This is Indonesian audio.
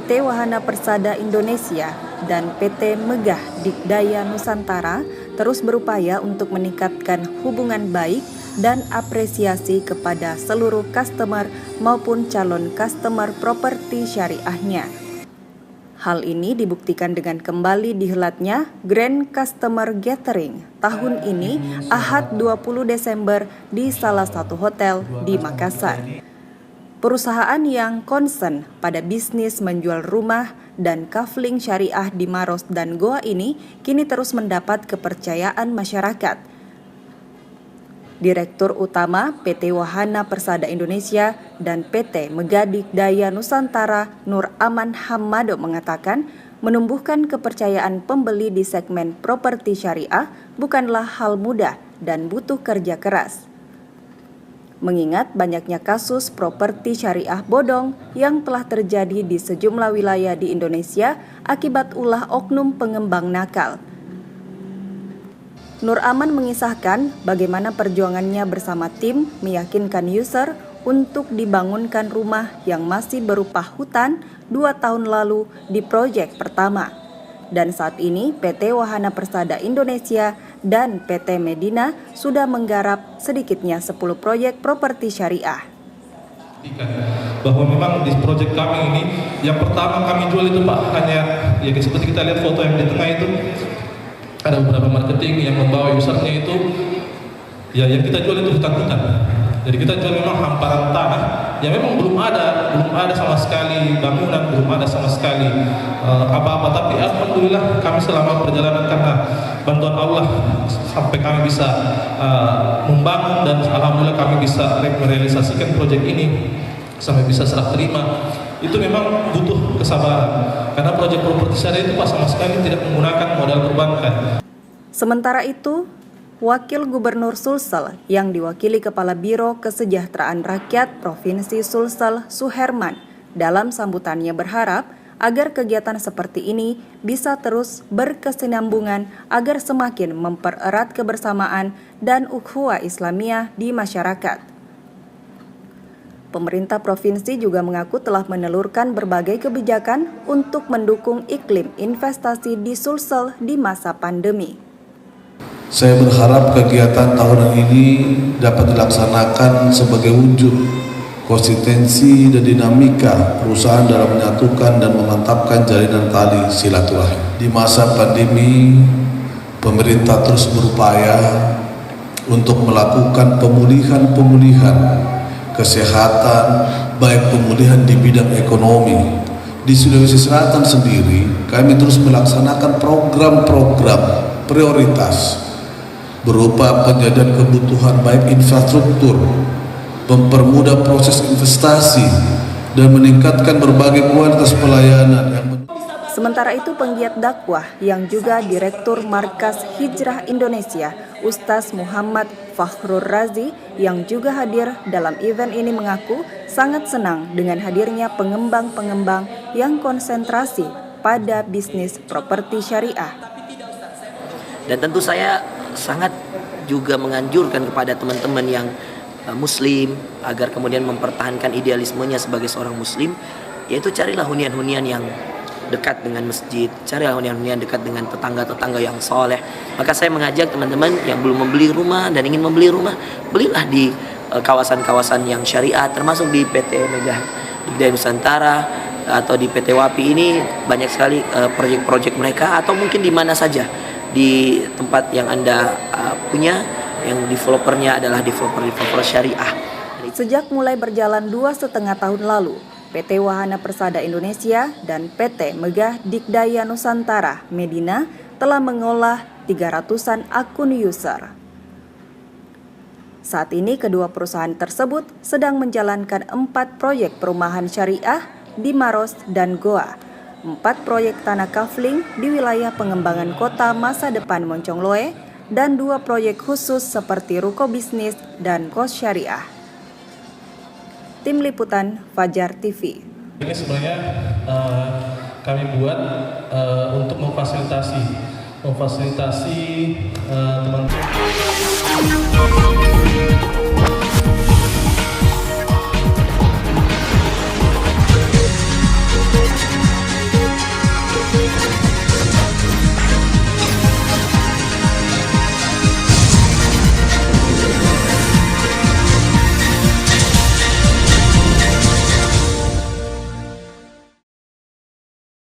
PT Wahana Persada Indonesia dan PT Megah Dikdaya Nusantara terus berupaya untuk meningkatkan hubungan baik dan apresiasi kepada seluruh customer maupun calon customer properti syariahnya. Hal ini dibuktikan dengan kembali dihelatnya Grand Customer Gathering tahun ini Ahad 20 Desember di salah satu hotel di Makassar. Perusahaan yang concern pada bisnis menjual rumah dan kafling syariah di Maros dan Goa ini kini terus mendapat kepercayaan masyarakat. Direktur Utama PT Wahana Persada Indonesia dan PT Megah Dikdaya Nusantara Nur Aman Hamado mengatakan menumbuhkan kepercayaan pembeli di segmen properti syariah bukanlah hal mudah dan butuh kerja keras. Mengingat banyaknya kasus properti syariah bodong yang telah terjadi di sejumlah wilayah di Indonesia akibat ulah oknum pengembang nakal. Nur Aman mengisahkan bagaimana perjuangannya bersama tim meyakinkan user untuk dibangunkan rumah yang masih berupa hutan 2 tahun lalu di proyek pertama. Dan saat ini PT Wahana Persada Indonesia dan PT Medina sudah menggarap sedikitnya 10 proyek properti syariah. Bahwa memang di proyek kami ini yang pertama kami jual itu Pak hanya ya seperti kita lihat foto yang di tengah itu. Ada beberapa marketing yang membawa usernya itu ya yang kita jual itu hutan-hutan. Jadi kita jual memang hamparan tanah yang memang belum ada sama sekali bangunan, belum ada sama sekali apa-apa. Tapi alhamdulillah kami selama perjalanan karena bantuan Allah sampai kami bisa membangun dan alhamdulillah kami bisa merealisasikan proyek ini sampai bisa serah terima. Itu memang butuh kesabaran karena proyek properti syariah itu sama sekali tidak menggunakan modal perbankan. Sementara itu, Wakil Gubernur Sulsel yang diwakili Kepala Biro Kesejahteraan Rakyat Provinsi Sulsel Suherman dalam sambutannya berharap agar kegiatan seperti ini bisa terus berkesinambungan agar semakin mempererat kebersamaan dan ukhuwah Islamiyah di masyarakat. Pemerintah provinsi juga mengaku telah menelurkan berbagai kebijakan untuk mendukung iklim investasi di Sulsel di masa pandemi. Saya berharap kegiatan tahunan ini dapat dilaksanakan sebagai wujud konsistensi dan dinamika perusahaan dalam menyatukan dan memantapkan jalinan tali silaturahim. Di masa pandemi, pemerintah terus berupaya untuk melakukan pemulihan kesehatan, baik pemulihan di bidang ekonomi. Di Sulawesi Selatan sendiri, kami terus melaksanakan program-program prioritas berupa penyediaan kebutuhan baik infrastruktur, mempermudah proses investasi, dan meningkatkan berbagai kualitas pelayanan yang Sementara itu, penggiat dakwah yang juga Direktur Markas Hijrah Indonesia, Ustaz Muhammad Fakhrur Razi, yang juga hadir dalam event ini mengaku sangat senang dengan hadirnya pengembang-pengembang yang konsentrasi pada bisnis properti syariah. Dan tentu saya sangat juga menganjurkan kepada teman-teman yang muslim agar kemudian mempertahankan idealismenya sebagai seorang muslim, yaitu carilah hunian-hunian yang dekat dengan masjid, carilah hunian-hunian dekat dengan tetangga-tetangga yang soleh. Maka saya mengajak teman-teman yang belum membeli rumah dan ingin membeli rumah, belilah di kawasan-kawasan yang syariah, termasuk di PT Megah Dikdaya Nusantara atau di PT Wapi ini banyak sekali proyek-proyek mereka, atau mungkin di mana saja di tempat yang Anda punya, yang developernya adalah developer syariah. Sejak mulai berjalan 2,5 tahun lalu, PT Wahana Persada Indonesia dan PT Megah Dikdaya Nusantara Medina telah mengolah 300-an akun user. Saat ini kedua perusahaan tersebut sedang menjalankan 4 proyek perumahan syariah di Maros dan Goa, 4 proyek tanah kafling di wilayah pengembangan kota masa depan Moncongloe, dan 2 proyek khusus seperti ruko bisnis dan kos syariah. Tim Liputan Fajar TV. Ini sebenarnya kami buat untuk memfasilitasi teman-teman.